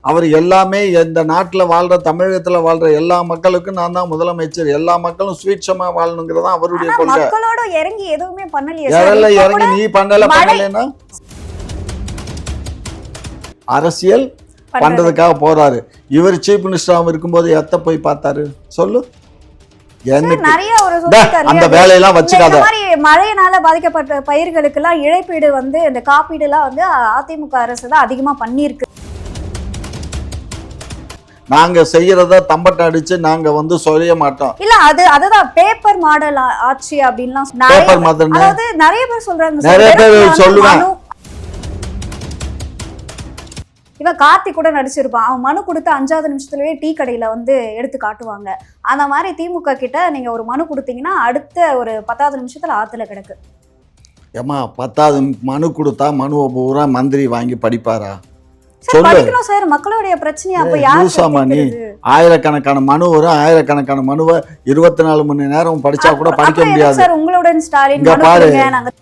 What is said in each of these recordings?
அவர் எல்லாமே இந்த நாட்டுல வாழ்ற தமிழகத்துல வாழ்ற எல்லா மக்களுக்கும் நான் தான் முதலமைச்சர், எல்லா மக்களும் சுவீட்சமா வாழணுங்கிறதா அவருடைய ஆனா கொள்கை. மக்களோட இறங்கி எதுவுமே பண்ணலையே எதில் இப்ப இறங்கி கூட நீ பண்ணலைன்னா அரசியல் பண்றது. பண்றதுக்காக போறாரு. இவர் சீஃப் மினிஸ்டர் இருக்கும்போது எத்த போய் பார்த்தாரு சொல்லு. எனக்கு நிறைய ஒரு அந்த வேலையெல்லாம் இந்த வச்சுக்காத. மாதிரி மழையினால பாதிக்கப்பட்ட பயிர்களுக்கு எல்லாம் இழப்பீடு வந்து இந்த காப்பீடு எல்லாம் வந்து அதிமுக அரசு தான் அதிகமா பண்ணிருக்கு. நாங்க செய்யறத தம்பட்ட அடிச்சு நாங்க வந்து சொல்ல மாட்டோம். இல்ல அதுதான் பேப்பர் மாடல் ஆட்சி அப்படின்லாம் பேப்பர் மாதிரி அதாவது நிறைய பேர் சொல்றாங்க sir. நிறைய பேர் வந்து சொல்லுவேன். இவன் கார்த்தி கூட நடிச்சிருப்பான். அவன் மனு கொடுத்து 5வது நிமிஷத்துலயே டீ கடையில வந்து எடுத்து காட்டுவாங்க. அந்த மாதிரி திமுக கிட்ட நீங்க ஒரு மனு கொடுத்தீங்கன்னா அடுத்த ஒரு 10வது நிமிஷத்துல ஆத்துல கிடக்கு. ஏமா 10வது மனு கொடுத்தா மனுவை பூரா மந்திரி வாங்கி படிப்பாரா சார் சொல்லு. படிக்கணும் சார், மக்களுடைய பிரச்சனையா அப்ப லூசாமா நீ? யாரு ஆயிரக்கணக்கான மனு வரும், ஆயிரக்கணக்கான மனுவை 24 மணி நேரம் படிச்சா கூட படிக்க முடியாது. சார் உங்களுடன் ஸ்டாலின் இங்க மனு பாரு. கொடுங்க, நாங்க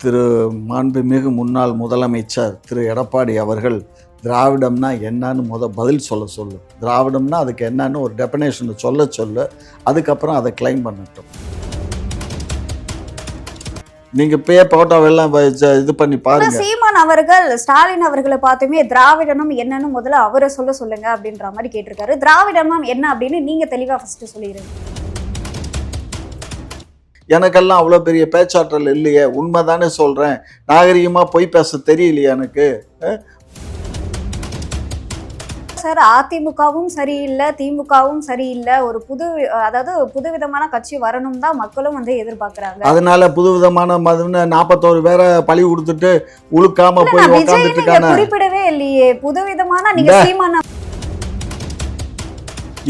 திரு மாண்புமிகு முன்னாள் முதலமைச்சர் திரு எடப்பாடி அவர்கள் திராவிடம்னா என்னன்னு பதில் சொல்லு. திராவிடம்னா அதுக்கு என்னன்னு ஒரு டெஃபினேஷன் சொல்லு. அதுக்கப்புறம் அதை கிளைம் பண்ணட்டும். நீங்க போட்டோவெல்லாம் இது பண்ணி பாருங்க. சீமான் அவர்கள் ஸ்டாலின் அவர்களை பார்த்துமே திராவிடனம் என்னன்னு முதல்ல அவரை சொல்லுங்க அப்படின்ற மாதிரி கேட்டிருக்காரு. திராவிடனம் என்ன அப்படின்னு நீங்க தெளிவா ஃபர்ஸ்ட் சொல்லிடுங்க. எனக்கெல்லாம் அவ்வளோ பெரிய பேச்சாற்றல் இல்லையே, உண்மைதானே சொல்றேன். நாகரிகமா பொய் பேச தெரியலையே எனக்கு. சார் அதிமுகவும் சரியில்லை, திமுகவும் சரியில்லை, ஒரு புதுவிதமான கட்சி வரணும் தான் மக்களும் வந்து எதிர்பார்க்கறாங்க. அதனால புதுவிதமான 41 பேரை பழி கொடுத்துட்டு உழுக்காம போய் உட்கார்ந்துட்டு இருக்கானே. குறிப்பிடவே இல்லையே புதுவிதமான. நீங்க சீமான்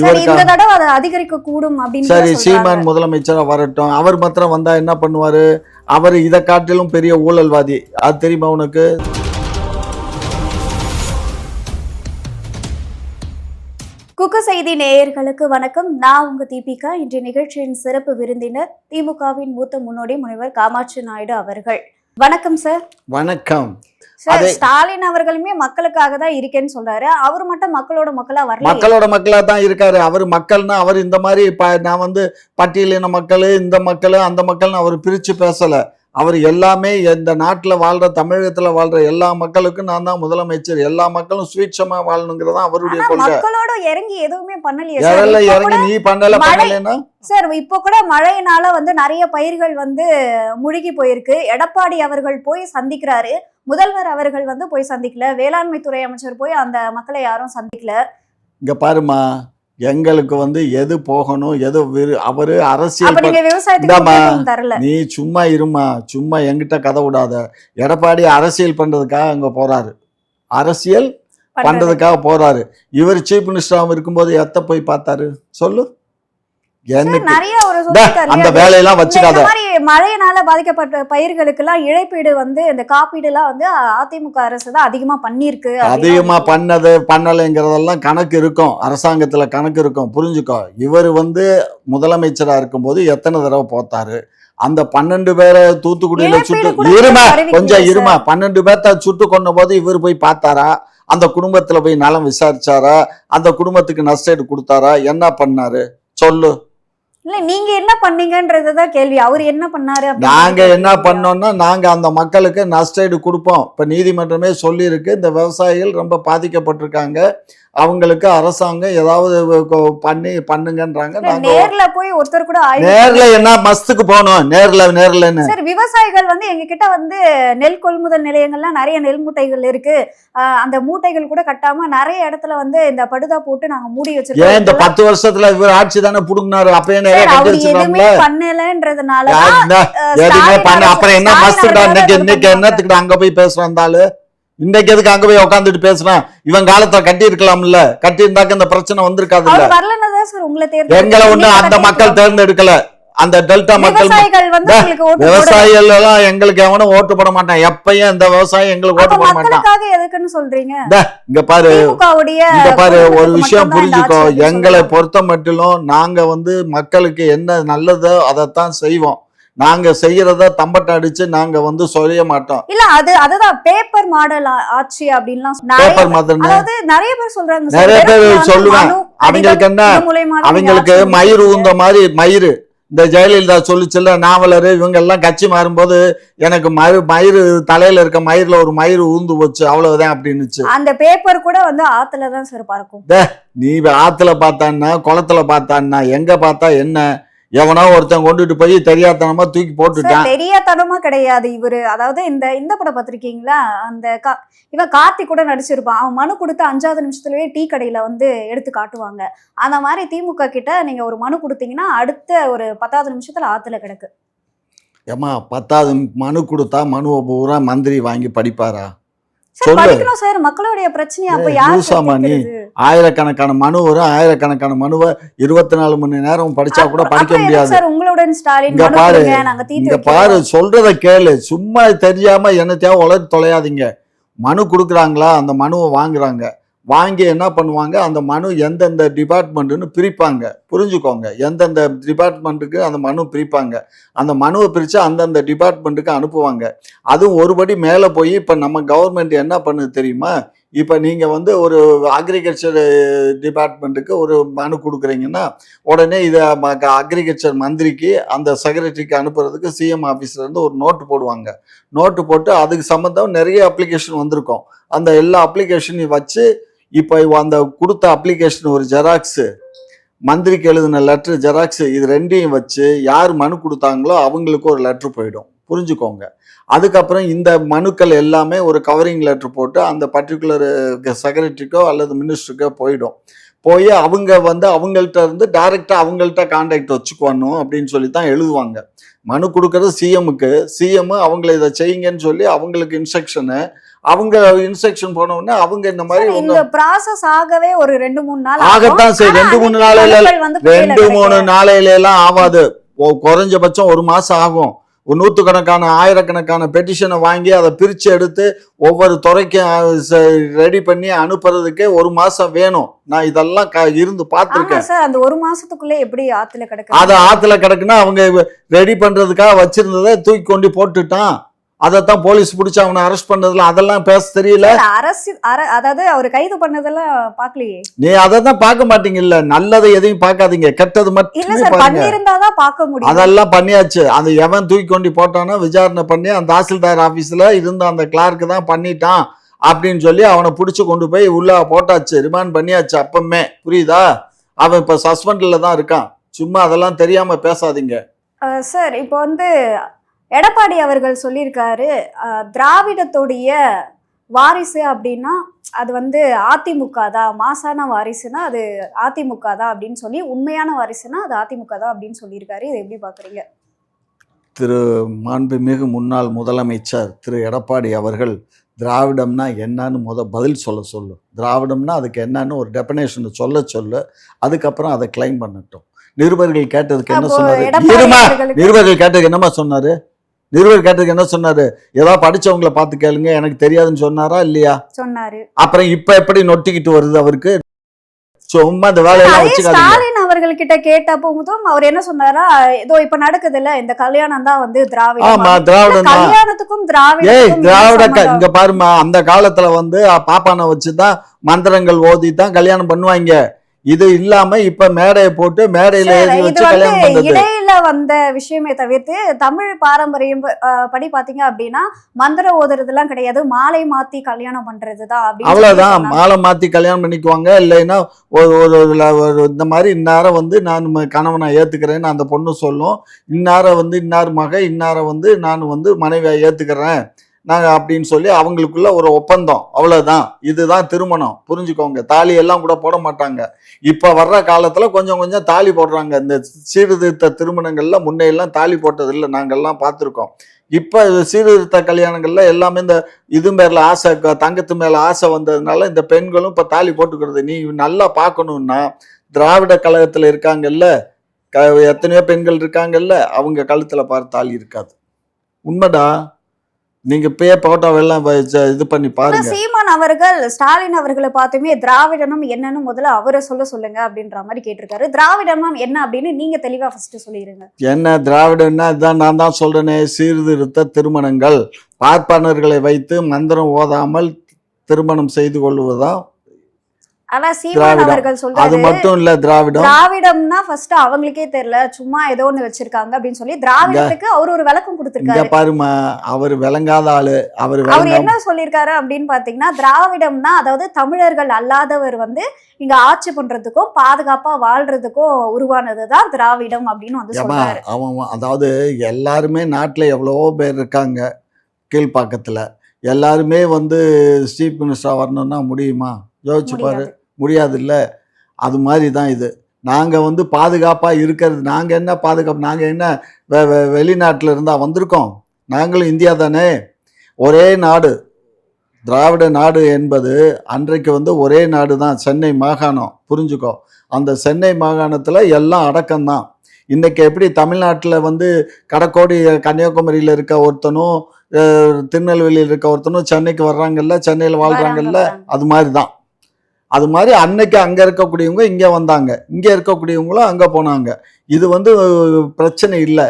இவர் இந்த தடவை அதை அதிகரிக்க கூடும் அப்படின்னு சரி, சொல்றாங்க. சீமான் முதலமைச்சரா வரட்டும். அவர் மாத்திரம் வந்தா என்ன பண்ணுவாரு? அவர் இதை காட்டிலும் பெரிய ஊழல்வாதி. அது தெரியுமா உனக்கு? குக்கு செய்தி நேயர்களுக்கு வணக்கம். நான் உங்க தீபிகா. இன்றைய நிகழ்ச்சியின் சிறப்பு விருந்தினர் திமுகவின் மூத்த முன்னோடி முனைவர் காமாட்சி நாயுடு அவர்கள். வணக்கம் சார். வணக்கம். சார் ஸ்டாலின் அவர்களுமே மக்களுக்காக தான் இருக்கேன்னு சொல்றாரு. அவர் மட்டும் மக்களோட மக்களா வரல. மக்களோட மக்களா தான் இருக்காரு. அவர் மக்கள்னா அவர் இந்த மாதிரி நான் வந்து பட்டியலின மக்கள், இந்த மக்கள், அந்த மக்கள்னு அவர் பிரிச்சு பேசல. அவர் எல்லாமே இந்த நாட்டுல வாழ்ற தமிழகத்துல வாழ்ற எல்லா மக்களுக்கும் நான் தான் முதலமைச்சர், எல்லா மக்களும் சுவீட்சமா வாழணுங்கிறதா அவருடைய கொள்கை. மக்களோட இறங்கி எதுவுமே பண்ணலையே எதில் இறங்கி நீ பண்ணலைன்னா சார்? இப்ப கூட மழையினால வந்து நிறைய பயிர்கள் வந்து முழுகி போயிருக்கு. எடப்பாடி அவர்கள் போய் சந்திக்கிறாரு, முதல்வர் அவர்கள் வந்து போய் சந்திக்கல, வேளாண்மை துறை அமைச்சர் போய் அந்த மக்களை யாரும் சந்திக்கல. இங்க பாருமா, எங்களுக்கு வந்து எது போகணும் எது அவரு அரசியல் தரல. நீ சும்மா இருமா, சும்மா எங்கிட்ட கதை விடாத. எடப்பாடி அரசியல் பண்றதுக்காக அங்க போறாரு, அரசியல் பண்றதுக்காக போறாரு. இவர் சீஃப் மினிஸ்டர் இருக்கும்போது எத்த போய் பார்த்தாரு சொல்லு. அந்த வேலையெல்லாம் வச்சுக்காத. மழையினால பாதிக்கப்பட்ட பயிர்களுக்கு எல்லாம் இழப்பீடு வந்து இந்த காப்பீடு எல்லாம் வந்து அதிமுக அரசு தான் அதிகமா பண்ணிருக்கு. அதிகமா பண்ணலைங்கிறதெல்லாம் கணக்கு இருக்கும், அரசாங்கத்துல கணக்கு இருக்கும், புரிஞ்சுக்கோ. இவர் வந்து முதலமைச்சரா இருக்கும்போது எத்தனை தடவை போத்தாரு? அந்த 12 பேரை தூத்துக்குடியில கொஞ்சம் இருமா 12 பேர்த்த சுட்டு கொண்ட போது இவர் போய் பார்த்தாரா? அந்த குடும்பத்துல போய் நலம் விசாரிச்சாரா? அந்த குடும்பத்துக்கு நஷ்டஈடு கொடுத்தாரா? என்ன பண்ணாரு சொல்லு. இல்ல நீங்க என்ன பண்ணீங்கன்றதுதான் கேள்வி. அவர் என்ன பண்ணாரு? நாங்க என்ன பண்ணோம்னா நாங்க அந்த மக்களுக்கு நஷ்டஈடு கொடுப்போம். இப்ப நீதிமன்றமே சொல்லி இருக்கு, இந்த விவசாயிகள் ரொம்ப பாதிக்கப்பட்டிருக்காங்க, அவங்களுக்கு அரசாங்கம் ஏதாவது பண்ணுங்கன்றாங்க. நேர்ல போய் ஒருத்தர் கூட நேர்ல என்ன மஸ்துக்கு போனோம், நேர்ல சார் விவசாயிகள் வந்து எங்க கிட்ட வந்து நெல் கொள்முதல் நிலையங்கள்லாம் நிறைய நெல் மூட்டைகள் இருக்கு, அந்த மூட்டைகள் கூட கட்டாம நிறைய இடத்துல வந்து இந்த படுதா போட்டு நாங்க மூடி வச்சிருக்கோம். ஏன் இந்த 10 வருஷத்துல இவர் ஆட்சி தானே புடுங்கினாரு, அப்பயே நிறைய பண்ணலன்றதுனால அப்புறம் என்ன மஸ்துடா? இன்னைக்கு என்னத்துக்கிட்ட அங்க போய் பேசுறாந்தாலும் இன்னைக்கு எதுக்கு அங்க போய் உட்காந்துட்டு பேசுறான்? இவன் காலத்துல கட்டி இருக்கலாம்ல, கட்டி இருந்தாக்க இந்த பிரச்சனை வந்திருக்காது. எங்களை ஒண்ணு அந்த மக்கள் தேர்ந்தெடுக்கல, அந்த டெல்டா மக்கள் விவசாயிகள் எல்லாம் எங்களுக்கு எவனும் ஓட்டு போட மாட்டான். எப்பயும் இந்த விவசாயம் எங்களுக்கு ஓட்டு போட மாட்டான். சொல்றீங்க இங்க பாரு ஒரு விஷயம் புரிஞ்சுக்கோ. எங்களை பொறுத்த மட்டிலும் நாங்க வந்து மக்களுக்கு என்ன நல்லதோ அதைத்தான் செய்வோம். நாங்க செய்யறத தம்பட்ட அடிச்சு நாங்க வந்து சொல்ல மாட்டோம். இல்ல அதுதான் பேப்பர் மாடல் ஆட்சி அப்படின்லாம் பேப்பர் மாதிரி அதாவது நிறைய பேர் சொல்றாங்க சார். நிறைய பேர் சொல்லுவேன். அவங்களுக்கு என்ன, அவங்களுக்கு மயிர் ஊந்த மாதிரி மயிறு. இந்த ஜெயலலிதா சொல்லிச்சுல்ல, நாவலரு இவங்க எல்லாம் கட்சி மாறும்போது எனக்கு மயிறு தலையில இருக்க மயிர்ல ஒரு மயிறு ஊந்து போச்சு அவ்வளவுதான் அப்படின்னுச்சு. அந்த பேப்பர் கூட வந்து ஆத்துலதான் சார் பறக்கும். நீ ஆத்துல பார்த்தான்னா குளத்துல பார்த்தான்னா எங்க பார்த்தா என்ன, எவனோ ஒருத்தன் கொண்டுட்டு போய் தெரியாதனமா தூக்கி போட்டுட்டான். தெரியாதனமா கிடையாது இவரு. அதாவது இந்த படம் பார்த்திருக்கீங்களா, அந்த இவன் கார்த்தி கூட நடிச்சிருப்பான். அவன் மனு கொடுத்து 5வது நிமிஷத்துலயே டீ கடையில வந்து எடுத்து காட்டுவாங்க. அந்த மாதிரி திமுக கிட்ட நீங்க ஒரு மனு கொடுத்தீங்கன்னா அடுத்த ஒரு 10வது நிமிஷத்துல ஆத்துல கிடக்கு. ஏமா 10வது மனு கொடுத்தா மனுவை பூரா மந்திரி வாங்கி படிப்பாரா? படிக்கணும் சார், மக்களுடைய பிரச்சனை. அப்ப யாரு ஆயிரக்கணக்கான மனு வரும், ஆயிரக்கணக்கான மனுவை 24 மணி நேரம் படிச்சா கூட படிக்க முடியாது. உங்களுடன் ஸ்டாலின் இங்க பாரு, சொல்றத கேளு, சும்மா தெரியாம என்னத்தையா உலக தொலையாதீங்க. மனு கொடுக்குறாங்களா, அந்த மனுவை வாங்குறாங்க, வாங்கி என்ன பண்ணுவாங்க, அந்த மனு எந்தெந்த டிபார்ட்மெண்ட்டுன்னு பிரிப்பாங்க. புரிஞ்சுக்கோங்க, எந்தெந்த டிபார்ட்மெண்ட்டுக்கு அந்த மனு பிரிப்பாங்க. அந்த மனுவை பிரித்து அந்தந்த டிபார்ட்மெண்ட்டுக்கு அனுப்புவாங்க. அதுவும் ஒருபடி மேலே போய் இப்போ நம்ம கவர்மெண்ட் என்ன பண்ணுது தெரியுமா, இப்போ நீங்கள் வந்து ஒரு அக்ரிகல்ச்சர் டிபார்ட்மெண்ட்டுக்கு ஒரு மனு கொடுக்குறீங்கன்னா உடனே இதை அக்ரிகல்ச்சர் மந்திரிக்கு அந்த செக்ரட்டரிக்கு அனுப்புறதுக்கு சிஎம் ஆஃபீஸ்லேருந்து ஒரு நோட்டு போடுவாங்க. நோட்டு போட்டு அதுக்கு சம்மந்தம் நிறைய அப்ளிகேஷன் வந்திருக்கும். அந்த எல்லா அப்ளிகேஷனையும் வச்சு இப்போ அந்த கொடுத்த அப்ளிகேஷன் ஒரு ஜெராக்ஸு, மந்திரிக்கு எழுதின லெட்ரு ஜெராக்ஸு, இது ரெண்டையும் வச்சு யார் மனு கொடுத்தாங்களோ அவங்களுக்கு ஒரு லெட்ரு போயிடும். புரிஞ்சுக்கோங்க. அதுக்கப்புறம் இந்த மனுக்கள் எல்லாமே ஒரு கவரிங் லெட்ரு போட்டு அந்த பர்டிகுலர் செக்ரட்டரிக்கோ அல்லது மினிஸ்டருக்கோ போயிடும். போய் அவங்க வந்து அவங்கள்ட்ட இருந்து டைரெக்டாக அவங்கள்ட்ட கான்டாக்ட் வச்சுக்கணும் அப்படின்னு சொல்லி தான் எழுதுவாங்க. மனு கொடுக்கறது சிஎம்முக்கு, சிஎம் அவங்கள இதை செய்யுங்கன்னு சொல்லி அவங்களுக்கு இன்ஸ்ட்ரக்ஷனு, அவங்க இன்ஸ்ட்ரக்ஷன் போன உடனே அவங்க இந்த மாதிரி இந்த ப்ராசஸ் ஆகவே ஒரு 2-3 நாள் ஆகத்தான் சரி. 2-3 நாளையில 2-3 நாளையில எல்லாம் ஆகாது. குறைஞ்சபட்சம் 1 மாசம் ஆகும். நூற்றுக்கணக்கான ஆயிரக்கணக்கான பெட்டிஷனை வாங்கி அதை பிரித்து எடுத்து ஒவ்வொரு துறைக்கும் ரெடி பண்ணி அனுப்புறதுக்கே 1 மாசம் வேணும். நான் இதெல்லாம் இருந்து பார்த்துருக்கேன் சார். அந்த 1 மாசத்துக்குள்ள எப்படி ஆத்துல கிடக்கு? அது ஆத்துல கிடக்குன்னா அவங்க ரெடி பண்றதுக்காக வச்சிருந்ததை தூக்கி கொண்டு போட்டுட்டான். அதைத்தான் போலீஸ் பிடிச்சி அவனை அரெஸ்ட் பண்ணதுல அதெல்லாம் பேச தெரியல. அதாவது அவர் கைது பண்ணதெல்லாம் பாக்கலையே. நீ அதான் பார்க்க மாட்டீங்கல்ல, நல்லதை எதையும் பார்க்காதீங்க, கெட்டது மட்டும் பார்க்க முடியும். அதெல்லாம் பண்ணியாச்சு. அந்த எவன் தூக்கி கொண்டு போட்டானோ விசாரணை பண்ணி அந்த தாசில்தார் ஆபீஸ்ல இருந்த அந்த கிளார்க்கு தான் பண்ணிட்டான் அப்படின்னு சொல்லி அவனை பிடிச்சி கொண்டு போய் உள்ள போட்டாச்சு, ரிமாண்ட் பண்ணியாச்சு. அப்பமே புரியுதா? அவன் இப்ப சஸ்பெண்ட்ல தான் இருக்கான். சும்மா அதெல்லாம் தெரியாம பேசாதீங்க சார். இப்போ வந்து எடப்பாடி அவர்கள் சொல்லியிருக்காரு, திராவிடத்துடைய வாரிசு அப்படின்னா அது வந்து அதிமுக தான், மாசான வாரிசுனா அது அதிமுக தான் அப்படின்னு சொல்லி, உண்மையான வாரிசுனா அது அதிமுக தான் அப்படின்னு சொல்லியிருக்காரு. இதை எப்படி பாக்குறீங்க? திரு மாண்புமிகு முன்னாள் முதலமைச்சர் திரு எடப்பாடி அவர்கள் திராவிடம்னா என்னன்னு பதில் சொல்லு. திராவிடம்னா அதுக்கு என்னன்னு ஒரு டெபினேஷன் சொல்லு. அதுக்கப்புறம் அதை கிளைம் பண்ணட்டும். நிருபர்கள் கேட்டதுக்கு என்ன சொன்னாரு? நிருபர்கள் கேட்டதுக்கு என்னமா சொன்னாரு? நிருபர் கேட்டதுக்கு என்ன சொன்னாரு? ஏதாவது படிச்சவங்களை பார்த்து கேளுங்க, எனக்கு தெரியாதுன்னு சொன்னாரா இல்லையா? சொன்னாரு. அப்புறம் இப்ப எப்படி நொட்டிக்கிட்டு வருது அவருக்கு? சும்மா இந்த வேலையெல்லாம் வச்சுக்காதீங்க. ஸ்டாலின் அவர்கள்கிட்ட கேட்டப்போதும் அவர் என்ன சொன்னாரா, ஏதோ இப்ப நடக்குது இல்ல இந்த கல்யாணம் தான் வந்து திராவிடம். ஆமா, திராவிடம் தான். கல்யாணத்துக்கும் திராவிட இங்க பாருமா, அந்த காலத்துல வந்து பாப்பானை வச்சுதான் மந்திரங்கள் ஓதி தான் கல்யாணம் பண்ணுவாங்க. இது இல்லாம இப்ப மேடையை போட்டு மேடையில எழுதி வச்சு கல்யாணம் பண்றது இடையில வந்த விஷயமே தவிர்த்து தமிழ் பாரம்பரியம் படி பாத்தீங்க அப்படின்னா மந்திர ஓதுறதுலாம் கிடையாது, மாலை மாத்தி கல்யாணம் பண்றதுதான். அவ்வளவுதான், மாலை மாத்தி கல்யாணம் பண்ணிக்குவாங்க. இல்லைன்னா ஒரு இந்த மாதிரி இன்னார வந்து நான் கணவனை ஏத்துக்கிறேன்னு அந்த பொண்ணு சொல்லும், இன்னார வந்து இன்னார் மக இன்னார வந்து நான் வந்து மனைவியை ஏத்துக்கிறேன் நாங்கள் அப்படின்னு சொல்லி அவங்களுக்குள்ள ஒரு ஒப்பந்தம், அவ்வளோதான். இதுதான் திருமணம். புரிஞ்சுக்கோங்க. தாலி எல்லாம் கூட போட மாட்டாங்க. இப்போ வர்ற காலத்தில் கொஞ்சம் கொஞ்சம் தாலி போடுறாங்க. இந்த சீர்திருத்த திருமணங்கள்ல முன்னையெல்லாம் தாலி போட்டதில்லை, நாங்கள்லாம் பார்த்துருக்கோம். இப்போ சீர்திருத்த கல்யாணங்கள்ல எல்லாமே இந்த இது மேல ஆசை, தங்கத்து மேல ஆசை வந்ததுனால இந்த பெண்களும் இப்போ தாலி போட்டுக்கிறது. நீ நல்லா பார்க்கணுன்னா திராவிட கழகத்தில் இருக்காங்கல்ல, எத்தனையோ பெண்கள் இருக்காங்கல்ல, அவங்க கழுத்தில் தாலி இருக்காது. உண்மைடா. நீங்க போட்டோவெல்லாம் இது பண்ணி பாருங்க. சீமான் அவர்கள் ஸ்டாலின் அவர்களை பார்த்துமே திராவிடனும் என்னன்னு முதல்ல அவரை சொல்லுங்க அப்படின்ற மாதிரி கேட்டிருக்காரு. திராவிடமும் என்ன அப்படின்னு நீங்க தெளிவா ஃபர்ஸ்ட் சொல்லிருங்க. என்ன திராவிடம்னா இதான் நான் தான் சொல்றேனே, சீர்திருத்த திருமணங்கள், பார்ப்பனர்களை வைத்து மந்திரம் ஓதாமல் திருமணம் செய்து கொள்வதுதான் ஆனா சீமான் அவர்கள் சொல்றாரு அது மட்டும் இல்ல. திராவிடம்னா ஃபர்ஸ்ட் அவங்களுக்கே தெரியல, சும்மா ஏதோ ஒண்ணு வச்சிருக்காங்க அப்படின்னு சொல்லி திராவிடத்துக்கு அவர் ஒரு விளக்கம் கொடுத்திருக்காரு. இங்க பாருமா, அவர் விளங்காத ஆளு. அவர் என்ன சொல்லியிருக்காரு அப்படின்னு பாத்தீங்கன்னா, திராவிடம்னா அதாவது தமிழர்கள் அல்லாதவர் வந்து இங்க ஆட்சி பண்றதுக்கும் பாதுகாப்பா வாழ்றதுக்கும் உருவானதுதான் திராவிடம் அப்படின்னு வந்து சொல்றாரு. அதாவது எல்லாருமே நாட்டுல எவ்வளவோ பேர் இருக்காங்க. கீழ்பாக்கத்துல எல்லாருமே வந்து சீஃப் மினிஸ்டரா வரணும்னா முடியுமா? யோசிச்சு பாரு, முடியாது இல்ல. அது மாதிரி தான் இது. நாங்கள் வந்து பாதுகாப்பாக இருக்கிறது. நாங்கள் என்ன பாதுகாப்பு? நாங்கள் என்ன வெளிநாட்டில் இருந்தால் வந்திருக்கோம்? நாங்களும் இந்தியா தானே. ஒரே நாடு, திராவிட நாடு என்பது அன்றைக்கு வந்து ஒரே நாடு தான், சென்னை மாகாணம். புரிஞ்சுக்கோ, அந்த சென்னை மாகாணத்தில் எல்லாம் அடக்கம்தான். இன்றைக்கி எப்படி தமிழ்நாட்டில் வந்து கடக்கோடி கன்னியாகுமரியில் இருக்க ஒருத்தனும் திருநெல்வேலியில் இருக்க ஒருத்தனும் சென்னைக்கு வர்றாங்கல்ல, சென்னையில் வாழ்கிறாங்கல்ல, அது மாதிரி தான். அது மாதிரி அன்னைக்கு அங்கே இருக்கக்கூடியவங்க இங்கே வந்தாங்க, இங்கே இருக்கக்கூடியவங்களும் அங்கே போனாங்க. இது வந்து பிரச்சனை இல்லை.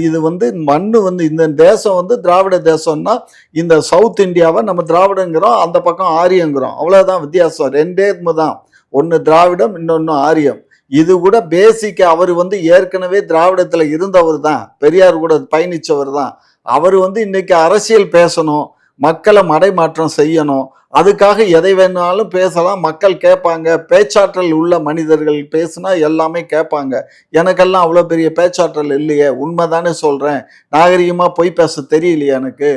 இது வந்து மண்ணு வந்து இந்த தேசம் வந்து திராவிட தேசம்னா இந்த சவுத் இந்தியாவை நம்ம திராவிடங்கிறோம், அந்த பக்கம் ஆரியங்கிறோம். அவ்வளோதான் வித்தியாசம். ரெண்டே தான், ஒன்று திராவிடம், இன்னொன்று ஆரியம். இது கூட பேசிக். அவர் வந்து ஏற்கனவே திராவிடத்தில் இருந்தவர் தான், பெரியார் கூட பயணித்தவர் தான். அவர் வந்து இன்னைக்கு அரசியல் பேசணும், மக்களை மடைமாற்றம் செய்யணும், அதுக்காக எதை வேணாலும் பேசலாம், மக்கள் கேட்பாங்க. பேச்சாற்றல் உள்ள மனிதர்கள் பேசுனா எல்லாமே கேட்பாங்க. எனக்கெல்லாம் அவ்வளோ பெரிய பேச்சாற்றல் இல்லையே, உண்மைதானே சொல்கிறேன். நாகரிகமாக பொய் பேச தெரியலையே எனக்கு.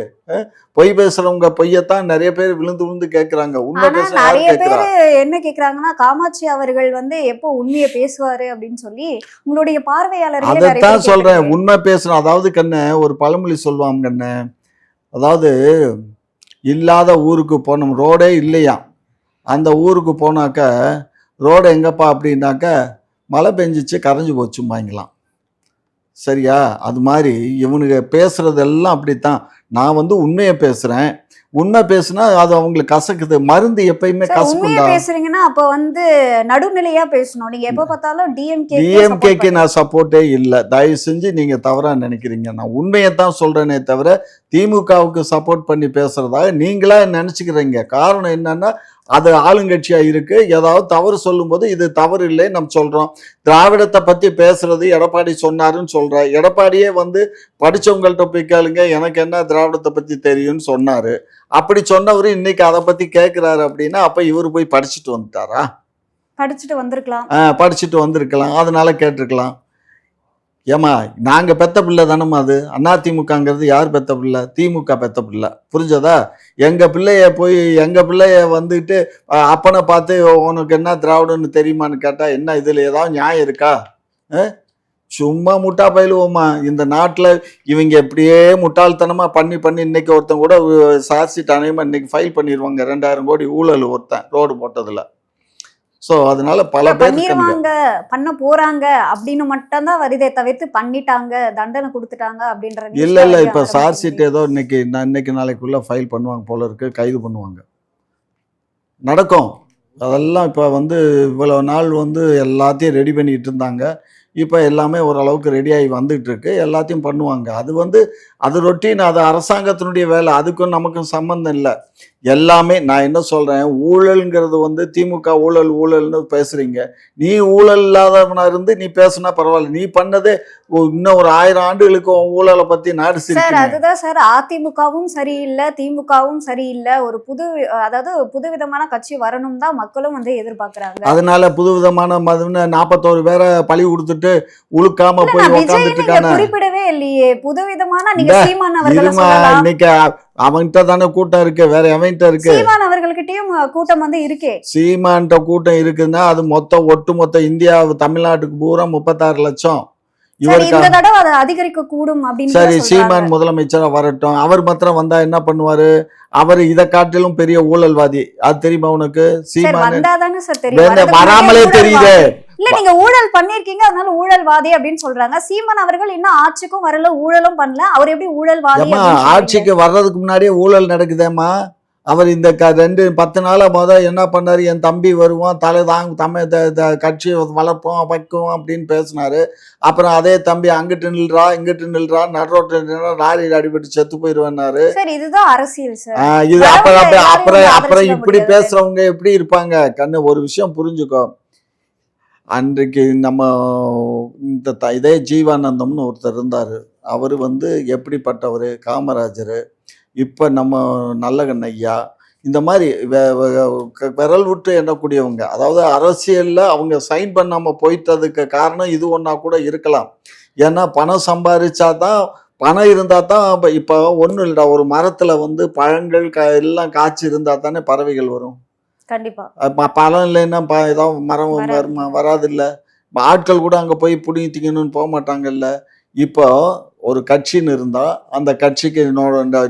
பொய் பேசுறவங்க பொய்யத்தான் நிறைய பேர் விழுந்து விழுந்து கேட்குறாங்க. உண்மை பேச நிறைய பேர் என்ன கேட்குறாங்கன்னா, காமாட்சி அவர்கள் வந்து எப்போ உண்மையை பேசுவாரு அப்படின்னு சொல்லி உங்களுடைய பார்வையாளர் அதைத்தான் சொல்கிறேன். உண்மை பேசணும். அதாவது கண்ணு ஒரு பழமொழி சொல்லுவாங்க கண்ணு, அதாவது இல்லாத ஊருக்கு போனோம், ரோடே இல்லையா, அந்த ஊருக்கு போனாக்க ரோடு எங்கப்பா அப்படின்னாக்க மழை பெஞ்சிச்சு கரைஞ்சி போச்சும்பாங்களாம். சரியா? அது மாதிரி இவனுங்க பேசுறதெல்லாம் அப்படித்தான். நான் வந்து உண்மையை பேசுறேன். உண்மை பேசுனா அது அவங்களுக்கு கசக்குது. மருந்து எப்பயுமே கசக்குண்டா. பேசுறீங்கன்னா அப்ப வந்து நடுநிலையா பேசணும். நீங்க எப்ப பார்த்தாலும் டிஎம்கேக்கு நான் சப்போர்ட்டே இல்லை. தயவு செஞ்சு நீங்க தவறா நினைக்கிறீங்க. நான் உண்மையை தான் சொல்றேனே தவிர திமுகவுக்கு சப்போர்ட் பண்ணி பேசுறதாக நீங்களா நினைச்சுக்கிறீங்க. காரணம் என்னன்னா, அது ஆளுங்கட்சியா இருக்கு. ஏதாவது தவறு சொல்லும் போது இது தவறு இல்லை நம்ம சொல்றோம். திராவிடத்தை பத்தி பேசுறது எடப்பாடி சொன்னாருன்னு சொல்ற. எடப்பாடியே வந்து படிச்சவங்கள்ட்ட போய் கேளுங்க, எனக்கு என்ன திராவிடத்தை பத்தி தெரியும்னு சொன்னாரு. அப்படி சொன்னவரு இன்னைக்கு அதை பத்தி கேட்கிறாரு அப்படின்னா, அப்ப இவரு போய் படிச்சுட்டு வந்துட்டாரா? படிச்சுட்டு வந்திருக்கலாம், அதனால கேட்டிருக்கலாம். ஏமா, நாங்க பெத்த பிள்ளை தானம்மா அது. அதிமுகங்கிறது யார் பெத்த பிள்ளை? திமுக பெத்த பிள்ளை. புரிஞ்சதா? எங்க பிள்ளைய வந்துட்டு அப்பனை பார்த்து உனக்கு என்ன திராவிடன்னு தெரியுமான்னு கேட்டா என்ன இதுல ஏதாவது நியாயம் இருக்கா? சும்மா முட்டா பயிலுவோமா இந்த நாட்டில். இவங்க எப்படியே முட்டாள்தனமா பண்ணி இன்னைக்கு ஒருத்தன் கூட சார்ஜ் அணையமா இன்னைக்கு ஃபைல் பண்ணிடுவாங்க. 2000 கோடி ஊழல் ஒருத்தன் ரோடு போட்டதுல. ஸோ அதனால பல பேர் பண்ண போறாங்க அப்படின்னு மட்டும் தான் வருதே தவிர்த்து பண்ணிட்டாங்க, தண்டனை கொடுத்துட்டாங்க அப்படின்ற இல்ல. இப்ப சார்ஜ் ஷீட் ஏதோ இன்னைக்கு நாளைக்குள்ள ஃபைல் பண்ணுவாங்க போல இருக்கு, கைது பண்ணுவாங்க, நடக்கும். அதெல்லாம் இப்போ வந்து இவ்வளவு நாள் வந்து எல்லாத்தையும் ரெடி பண்ணிட்டு இருந்தாங்க. இப்போ எல்லாமே ஓரளவுக்கு ரெடியாகி வந்துட்டு இருக்கு. எல்லாத்தையும் பண்ணுவாங்க. அது வந்து அது ரொட்டீன், அது அரசாங்கத்தினுடைய வேலை. அதுக்கும் நமக்கும் சம்மந்தம் இல்லை. எல்லாமே நான் என்ன சொல்றேன், ஊழல்ங்கிறது வந்து திமுக ஊழல்னு பேசுறீங்க. நீ ஊழல் இல்லாதவனா இருந்து நீ பேசுனா பரவாயில்ல. நீ பண்ணதே இன்னும் ஒரு 1000 ஆண்டுகளுக்கு ஊழலை பத்தி நாடு சிரிக்கும். அதுதான் சார், அதிமுகவும் சரியில்லை, திமுகவும் சரியில்லை. ஒரு புதுவிதமான கட்சி வரணும் தான் மக்களும் வந்து எதிர்பார்க்கறாங்க. அதனால புதுவிதமான 41 பேரை பழி கொடுத்துட்டு உழுக்காம போய் உட்கார்ந்துட்டு இருக்கானே. குறிப்பிடவே இல்லையே புதுவிதமான. நீங்க சீமான் அவர்களை சொல்லலாம். இன்னைக்கு அவன்கிட்ட தானே கூட்டம் இருக்கு, வேற எவன்கிட்ட இருக்கு? சீமான் அவர்கள்கிட்டயும் கூட்டம் வந்து இருக்கே. சீமான்கிட்ட கூட்டம் இருக்குன்னா அது ஒட்டுமொத்த இந்தியா தமிழ்நாட்டுக்கு பூரா 36 லட்சம். இந்த தடவை அதை அதிகரிக்க கூடும் அப்படின்னு. சரி, சீமான் முதலமைச்சரா வரட்டும். அவர் மாத்திரம் வந்தா என்ன பண்ணுவாரு? அவர் இதை காட்டிலும் பெரிய ஊழல்வாதி. அது தெரியுமா உனக்கு? சீமான் வராமலே தெரியுது. இல்ல நீங்க ஊழல் பண்ணிருக்கீங்க அதனால ஊழல்வாதி அப்படின்னு சொல்றாங்க. சீமான் அவர்கள் இன்னும் ஆட்சிக்கும் வரல, ஊழலும் பண்ணல, அவர் எப்படி ஊழல்வாதி ஏமா அப்படின்னு சொல்றீங்க? ஆட்சிக்கு வர்றதுக்கு முன்னாடியே ஊழல் நடக்குதேம்மா. அவர் இந்த 10 நாளா என்ன பண்ணாரு, என் தம்பி வருவான் தலை கட்சியை வளர்ப்போம் வைக்குவோம் அப்படின்னு பேசினாரு. அப்புறம் அதே தம்பி அங்கிட்டு நில்றா இங்கிட்டு நில்றா நடுரோட்டு நின்றா லாரியில் அடிபட்டு செத்து போயிருவேன்னாரு. சார் இதுதான் அரசியல் சார். இது அப்புறம் வரவங்க அப்புறம் எல்லாரையும் அப்புறம் ஆதரிச்சிட இப்படி முடியாது. பேசுறவங்க எப்படி இருப்பாங்க கண்ணு? ஒரு விஷயம் புரிஞ்சுக்கோ. அன்றைக்கு நம்ம இதே ஜீவானந்தம்னு ஒருத்தர் இருந்தாரு. அவரு எப்படிப்பட்டவர், காமராஜர், இப்ப நம்ம நல்லகண்ண ஐயா, இந்த மாதிரி விரல் விட்டு எண்ணக்கூடியவங்க. அதாவது அரசியல்ல அவங்க சைன் பண்ணாம போயிட்டதுக்கு காரணம் இது ஒண்ணா கூட இருக்கலாம். ஏன்னா பணம் சம்பாதிச்சா தான், பணம் இருந்தா தான். இப்ப ஒண்ணும் இல்லடா, ஒரு மரத்துல பழங்கள் எல்லாம் காய்ச்சி இருந்தா தானே பறவைகள் வரும். கண்டிப்பா பழம் இல்லைன்னா ஏதாவது மரம் வராது. வருமா? வராது இல்ல. ஆட்கள் கூட அங்க போய் புடிங்கி திங்கணும்னு போக மாட்டாங்கல்ல. இப்போ ஒரு கட்சின்னு இருந்தா அந்த கட்சிக்கு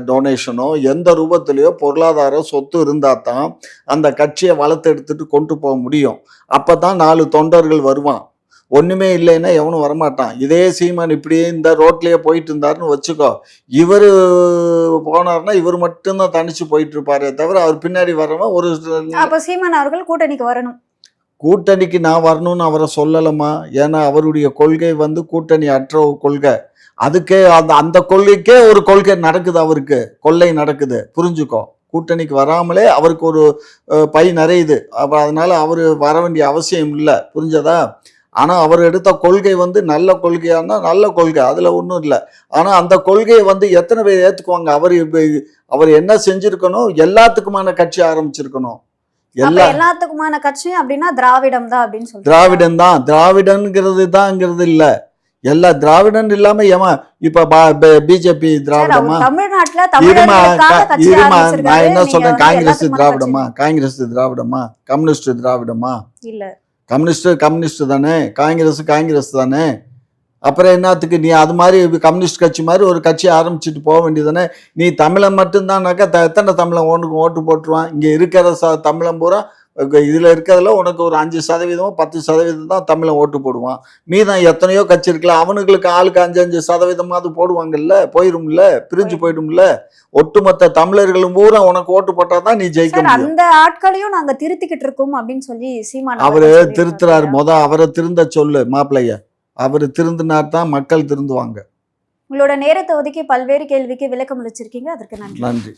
டொனேஷனோ எந்த ரூபத்திலேயோ பொருளாதார சொத்து இருந்தா தான் அந்த கட்சியை வளர்த்து எடுத்துட்டு கொண்டு போக முடியும். அப்பதான் 4 தொண்டர்கள் வருவான். ஒண்ணுமே இல்லைன்னா எவனும் வரமாட்டான். இதே சீமான் இப்படியே இந்த ரோட்லயே போயிட்டு இருந்தாருன்னு வச்சுக்கோ, இவரு போனாருன்னா இவர் மட்டும்தான் தனிச்சு போயிட்டு இருப்பாரே தவிர அவர் பின்னாடி வரவன் ஒரு அப்ப சீமான் அவர்கள் கூட்டணிக்கு வரணும். கூட்டணிக்கு நான் வரணும்னு அவரை சொல்லலமா. ஏன்னா அவருடைய கொள்கை கூட்டணி அற்ற ஒரு கொள்கை. அதுக்கே அந்த கொள்கைக்கே ஒரு கொள்கை நடக்குது, அவருக்கு கொள்ளை நடக்குது, புரிஞ்சுக்கோ. கூட்டணிக்கு வராமலே அவருக்கு ஒரு பை நிறையுது. அப்ப அதனால அவரு வர வேண்டிய அவசியம் இல்லை, புரிஞ்சதா? ஆனா அவர் எடுத்த கொள்கை நல்ல கொள்கையானா நல்ல கொள்கை, அதுல ஒன்றும் இல்லை. ஆனா அந்த கொள்கையை எத்தனை பேர் ஏத்துக்குவாங்க? அவர் என்ன செஞ்சிருக்கணும்? எல்லாத்துக்குமான கட்சி ஆரம்பிச்சிருக்கணும். எல்லாத்துக்குமான கட்சி அப்படின்னா திராவிடம் தான் அப்படின்னு சொல்றாங்க. திராவிடம் தான், திராவிடன்ங்கிறது தான்ங்கிறது இல்ல. எல்லா திராவிடன் இல்லாம ஏமா இப்ப பிஜேபி திராவிடமா? தமிழ்நாட்டுல இருமா தமிழர்களுக்காக கட்சி இருமா நான் ஆரம்பிச்சிருக்காரு. என்ன நீங்க சொல்றேன், காங்கிரஸ் எல்லாத்துக்குமான திராவிடமா? காங்கிரஸ் திராவிடமா? கம்யூனிஸ்ட் திராவிடமா? கட்சி இல்ல. கம்யூனிஸ்ட் தானே. காங்கிரஸ் தானே. அப்புறம் என்னத்துக்கு நீ அது மாதிரி கம்யூனிஸ்ட் கட்சி மாதிரி ஒரு கட்சி ஆரம்பிச்சுட்டு போக வேண்டியதானே? நீ தமிழன் மட்டும்தானாக்கா எத்தனை தமிழன் ஓட்டு போட்டுருவான்? இங்க இருக்கிற தமிழன் பூரா இதுல இருக்கிறதுல உனக்கு ஒரு 5% 10% தான் தமிழன் ஓட்டு போடுவான். மீதான் எத்தனையோ கட்சி இருக்குல்ல, அவனுங்களுக்கு ஆளுக்கு 5% போடுவாங்கல்ல, போயிரும்ல, பிரிஞ்சு போயிடும்ல. ஒட்டுமொத்த தமிழர்களும் பூரா உனக்கு ஓட்டு போட்டாதான் நீ ஜெயிக்க முடியும். அந்த ஆட்களையும் நாங்க திருத்திக்கிட்டு இருக்கோம் அப்படின்னு சொல்லி சீமான் அவரு திருத்துறாரு. அவரை திருந்த சொல்லு மாப்பிள்ளைய. அவரு திருந்தினார் தான் மக்கள் திருந்துவாங்க. உங்களோட நேரத்தை ஒதுக்கி பல்வேறு கேள்விக்கு விளக்கம் அளிச்சிருக்கீங்க, அதற்கு நன்றி. நன்றி.